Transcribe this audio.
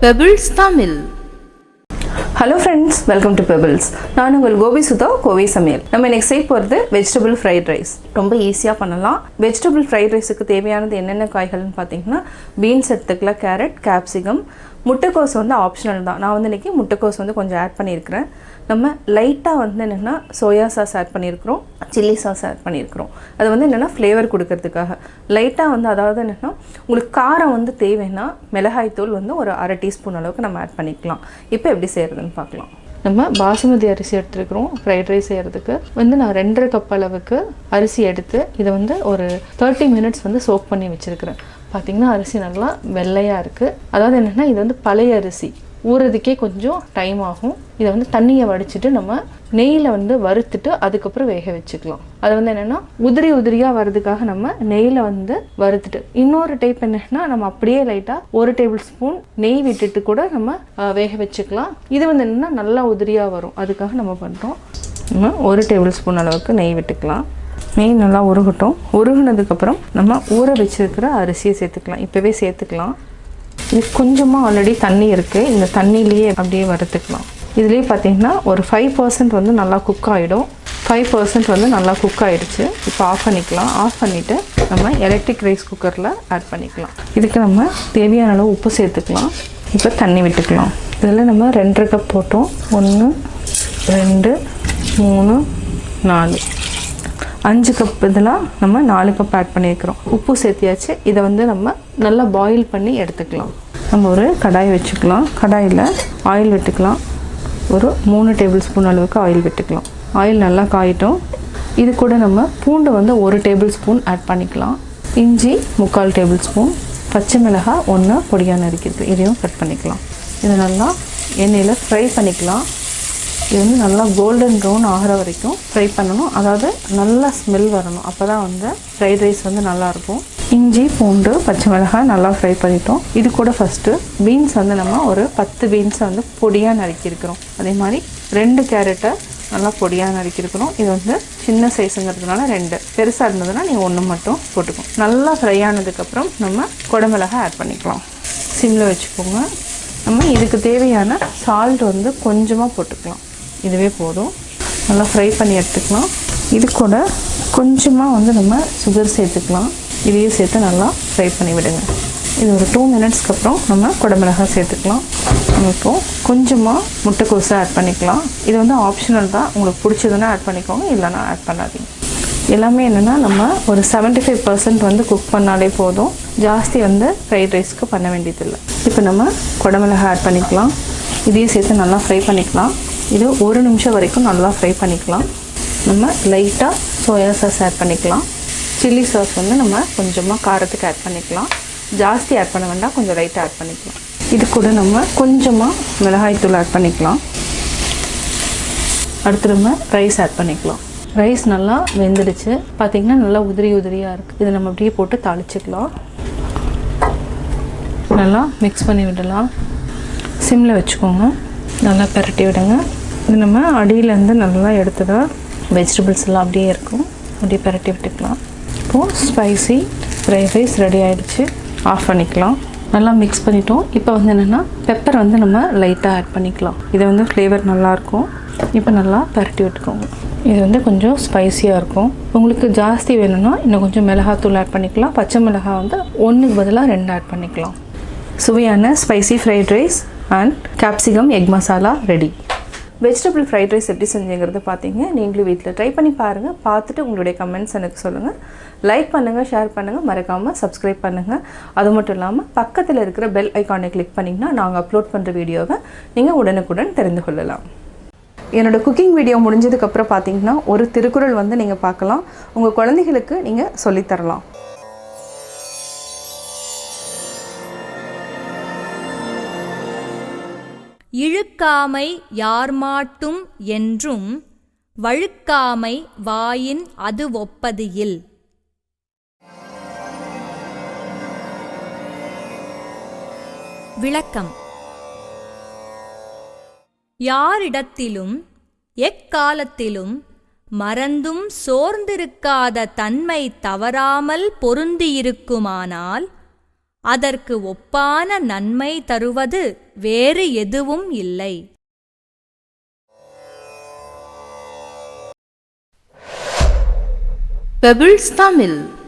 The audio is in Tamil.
Pebbles Tamil. Hello friends, welcome to Pebbles. நான் உங்கள் கோபி சுதா கோவை சமையல். நம்ம இன்னைக்கு செய்ய போகிறது வெஜிடபிள் ஃப்ரைட் ரைஸ். ரொம்ப ஈஸியாக பண்ணலாம். வெஜிடபிள் ஃப்ரைட் ரைஸுக்கு தேவையானது என்னென்ன காய்கள்னு பார்த்தீங்கன்னா பீன்ஸ் எடுத்துக்கலாம், கேரட், கேப்சிகம், முட்டைக்கோஸ் வந்து ஆப்ஷனல் தான். நான் வந்து இன்றைக்கி முட்டைக்கோஸ் வந்து கொஞ்சம் ஆட் பண்ணியிருக்கிறேன். நம்ம லைட்டாக வந்து என்னென்னா சோயா சாஸ் ஆட் பண்ணியிருக்கிறோம், சில்லி சாஸ் ஆட் பண்ணியிருக்கிறோம். அது வந்து என்னென்னா ஃப்ளேவர் கொடுக்கறதுக்காக லைட்டாக வந்து, அதாவது என்னென்னா உங்களுக்கு காரம் வந்து தேவைன்னா மிளகாய்த்தூள் வந்து ஒரு அரை டீஸ்பூன் அளவுக்கு நம்ம ஆட் பண்ணிக்கலாம். இப்போ எப்படி செய்கிறதுன்னு பார்க்கலாம். நம்ம பாசுமதி அரிசி எடுத்துருக்கிறோம். ஃப்ரைட் ரைஸ் செய்கிறதுக்கு வந்து நான் 2.5 கப் அளவுக்கு அரிசி எடுத்து இதை வந்து ஒரு 30 மினிட்ஸ் வந்து சோக் பண்ணி வச்சுருக்கிறேன். பார்த்திங்கன்னா அரிசி நல்லா வெள்ளையாக இருக்குது. அதாவது என்னென்னா இது வந்து பழைய அரிசி, ஊறுறதுக்கே கொஞ்சம் டைம் ஆகும். இதை வந்து தண்ணியை வடிச்சிட்டு நம்ம நெய்யில் வந்து வறுத்துட்டு அதுக்கப்புறம் வேக வச்சுக்கலாம். அது வந்து என்னென்னா உதிரியாக வர்றதுக்காக நம்ம நெய்யில் வந்து வறுத்துட்டு, இன்னொரு டைப் என்னென்னா நம்ம அப்படியே லைட்டாக 1 டேபிள் ஸ்பூன் நெய் விட்டுட்டு கூட நம்ம வேக வச்சுக்கலாம். இது வந்து என்னென்னா நல்லா உதிரியாக வரும், அதுக்காக நம்ம பண்ணுறோம். நம்ம 1 டேபிள் ஸ்பூன் அளவுக்கு நெய் விட்டுக்கலாம். நெய் நல்லா உருகட்டும். உருகுனதுக்கப்புறம் நம்ம ஊற வச்சுருக்கிற அரிசியை சேர்த்துக்கலாம். இப்போவே சேர்த்துக்கலாம். இது கொஞ்சமாக ஆல்ரெடி தண்ணி இருக்குது, இந்த தண்ணியிலேயே அப்படியே வறுத்துக்கலாம். இதுலேயே பார்த்திங்கன்னா ஒரு 5% வந்து நல்லா குக் ஆகிடும். 5% வந்து நல்லா குக் ஆகிடுச்சு. இப்போ ஆஃப் பண்ணிக்கலாம். ஆஃப் பண்ணிவிட்டு நம்ம எலக்ட்ரிக் ரைஸ் குக்கரில் ஆட் பண்ணிக்கலாம். இதுக்கு நம்ம தேவையான அளவு உப்பு சேர்த்துக்கலாம். இப்போ தண்ணி விட்டுக்கலாம். இதில் நம்ம 2.5 கப் போட்டோம். 1 2 3 4 5 கப் இதெல்லாம் நம்ம 4 கப் ஆட் பண்ணியிருக்கிறோம். உப்பு சேர்த்தியாச்சு. இதை வந்து நம்ம நல்லா பாயில் பண்ணி எடுத்துக்கலாம். நம்ம ஒரு கடாய் வச்சுக்கலாம். கடாயில் ஆயில் விட்டுக்கலாம். ஒரு 3 டேபிள் ஸ்பூன் அளவுக்கு ஆயில் விட்டுக்கலாம். ஆயில் நல்லா காயிட்டும். இது கூட நம்ம பூண்டு வந்து 1 டேபிள் ஸ்பூன் ஆட் பண்ணிக்கலாம். இஞ்சி 3/4 டேபிள் ஸ்பூன், பச்சை மிளகாய் 1 பொடியாக நறுக்கிருக்கு, இதையும் கட் பண்ணிக்கலாம். இதை நல்லா எண்ணெயில் ஃப்ரை பண்ணிக்கலாம். இது வந்து நல்லா கோல்டன் ப்ரௌன் ஆகிற வரைக்கும் ஃப்ரை பண்ணணும். அதாவது நல்லா ஸ்மெல் வரணும், அப்போ தான் வந்து ஃப்ரைட் ரைஸ் வந்து நல்லாயிருக்கும். இஞ்சி, பூண்டு, பச்சை மிளகாய் நல்லா ஃப்ரை பண்ணிட்டோம். இது கூட ஃபஸ்ட்டு பீன்ஸ் வந்து நம்ம ஒரு 10 பீன்ஸை வந்து பொடியாக நறுக்கியிருக்கிறோம். அதே மாதிரி 2 கேரட்டை நல்லா பொடியாக நறுக்கியிருக்கிறோம். இது வந்து சின்ன சைஸுங்கிறதுனால 2, பெருசாக இருந்ததுன்னா நீங்கள் 1 மட்டும் போட்டுக்கோங்க. நல்லா ஃப்ரை ஆனதுக்கப்புறம் நம்ம குடமிளகாய் ஆட் பண்ணிக்கலாம். சிம்மில் வச்சுக்கோங்க. நம்ம இதுக்கு தேவையான சால்ட் வந்து கொஞ்சமாக போட்டுக்கலாம். இதுவே போதும். நல்லா ஃப்ரை பண்ணி எடுத்துக்கலாம். இது கூட கொஞ்சமாக வந்து நம்ம சுகர் சேர்த்துக்கலாம். இதையும் சேர்த்து நல்லா ஃப்ரை பண்ணி விடுங்க. இது ஒரு 2 மினிட்ஸ்க்கு அப்புறம் நம்ம குடமிளகாய் சேர்த்துக்கலாம். நம்ம இப்போது கொஞ்சமாக முட்டைக்கோஸை ஆட் பண்ணிக்கலாம். இது வந்து ஆப்ஷனல் தான், உங்களுக்கு பிடிச்சதுன்னா ஆட் பண்ணிக்கோங்க, இல்லைன்னா ஆட் பண்ணாதீங்க. எல்லாமே என்னென்னா நம்ம ஒரு 75% வந்து குக் பண்ணாலே போதும். ஜாஸ்தி வந்து ஃப்ரைட் ரைஸ்க்கு பண்ண வேண்டியதில்லை. இப்போ நம்ம குடமிளகாய் ஆட் பண்ணிக்கலாம். இதையும் சேர்த்து நல்லா ஃப்ரை பண்ணிக்கலாம். இது 1 நிமிஷம் வரைக்கும் நல்லா ஃப்ரை பண்ணிக்கலாம். நம்ம லைட்டாக சோயா சாஸ் ஆட் பண்ணிக்கலாம். சில்லி சாஸ் வந்து நம்ம கொஞ்சமாக காரத்துக்கு ஆட் பண்ணிக்கலாம். ஜாஸ்தி ஆட் பண்ண வேண்டாம், கொஞ்சம் லைட்டாக ஆட் பண்ணிக்கலாம். இது கூட நம்ம கொஞ்சமாக மிளகாய்த்தூள் ஆட் பண்ணிக்கலாம். அடுத்து நம்ம ரைஸ் ஆட் பண்ணிக்கலாம். ரைஸ் நல்லா வெந்துடுச்சு. பார்த்திங்கன்னா நல்லா உதிரியாக இருக்குது. இதை நம்ம அப்படியே போட்டு தாளிச்சிக்கலாம். நல்லா மிக்ஸ் பண்ணி விடலாம். சிம்மில் வச்சுக்கோங்க. நல்லா பரட்டி விடுங்க. இது நம்ம அடியிலேருந்து நல்லா எடுத்ததா வெஜிடபிள்ஸ் எல்லாம் அப்படியே இருக்கும். அப்படியே பரட்டி விட்டுக்கலாம். இப்போது ஸ்பைசி ஃப்ரைட் ரைஸ் ரெடி ஆகிடுச்சு. ஆஃப் பண்ணிக்கலாம். நல்லா மிக்ஸ் பண்ணிட்டோம். இப்போ வந்து என்னென்னா பெப்பர் வந்து நம்ம லைட்டாக ஆட் பண்ணிக்கலாம். இதை வந்து ஃப்ளேவர் நல்லாயிருக்கும். இப்போ நல்லா பரட்டி விட்டுக்கோங்க. இது வந்து கொஞ்சம் ஸ்பைஸியாக இருக்கும். உங்களுக்கு ஜாஸ்தி வேணும்னா இன்னும் கொஞ்சம் மிளகாத்தூள் ஆட் பண்ணிக்கலாம். பச்சை மிளகாய் வந்து 1க்கு பதிலாக 2 ஆட் பண்ணிக்கலாம். சுவையான spicy fried rice and capsicum egg masala ready. Vegetable fried rice எப்படி செஞ்சுங்கிறது பார்த்தீங்க. நீங்களும் வீட்டில் ட்ரை பண்ணி பாருங்கள். பார்த்துட்டு உங்களுடைய கமெண்ட்ஸ் எனக்கு சொல்லுங்கள். லைக் பண்ணுங்கள், ஷேர் பண்ணுங்கள், மறக்காமல் சப்ஸ்கிரைப் பண்ணுங்கள். அது மட்டும் இல்லாமல் பக்கத்தில் இருக்கிற பெல் ஐக்கானை கிளிக் பண்ணிங்கன்னா நாங்கள் அப்லோட் பண்ணுற வீடியோவை நீங்கள் உடனுக்குடன் தெரிந்து கொள்ளலாம். என்னோடய குக்கிங் வீடியோ முடிஞ்சதுக்கப்புறம் பார்த்தீங்கன்னா ஒரு திருக்குறள் வந்து நீங்கள் பார்க்கலாம். உங்கள் குழந்தைகளுக்கு நீங்கள் சொல்லித்தரலாம். இழுக்காமை யார்மாட்டும் என்றும் வழுக்காமை வாயின் அது ஒப்பது இல். விளக்கம்: யாரிடத்திலும் எக்காலத்திலும் மறந்தும் சோர்ந்திருக்காத தன்மை தவறாமல் பொருந்தியிருக்குமானால் அதற்கு ஒப்பான நன்மை தருவது வேறு எதுவும் இல்லை. பெபிள்ஸ் தமிழ்.